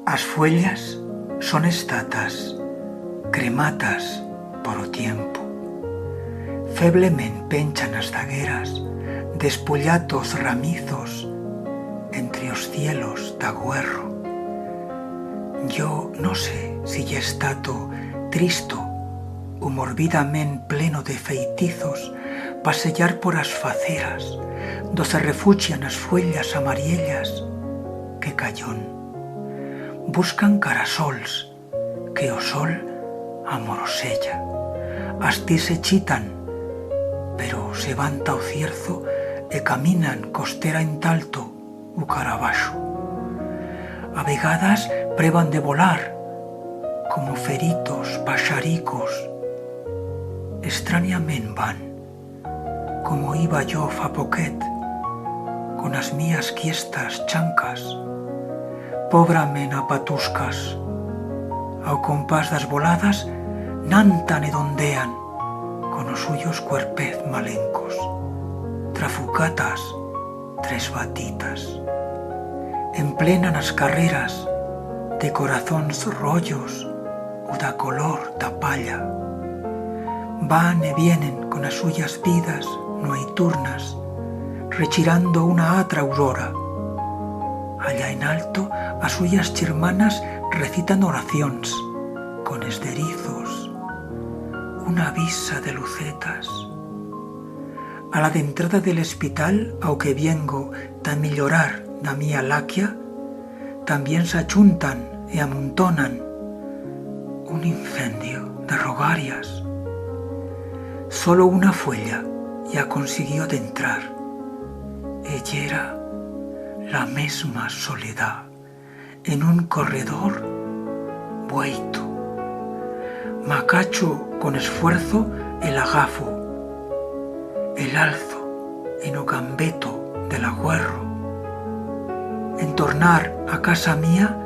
As fuellas son estatas, crematas por o tiempo. Feblemente penchan as zagueras despullatos ramizos entre os cielos da guerro. Yo no sé si lle estato tristo o morbidamente pleno de feitizos pasellar por as faceras do se refugian as fuellas amariellas que callón. Buscan carasols que o sol amorosella. As ti se chitan, pero se vanta o cierzo e caminan costera en talto o carabaxo. A vegadas preban de volar como feritos paxaricos. Extrañamente van, como iba yo fa poquet, con as mías quiestas chancas. Pobramen a patuscas, ao compás das voladas nantan e dondean con os suyos cuerpez malencos, trafucatas, tres batitas. Emplenan as carreras de corazóns rollos o da color da palla. Van e vienen con as suyas vidas noiturnas, rechirando unha atra aurora. Allá en alto, as suyas chirmanas recitan oracións con esderizos, unha visa de lucetas. A la de entrada del hospital, ao que viengo ta millorar da mía laquia, también se achuntan e amontonan un incendio de rogarias. Solo una fuella ya consiguió de entrar. Ella era la mesma soledad en un corredor bueito. Macacho con esfuerzo el agafo, el alzo en o gambeto del agüerro. En tornar a casa mía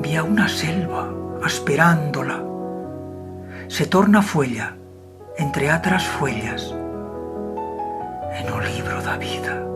vía una selva esperándola. Se torna fuella entre atras fuellas en o libro da vida.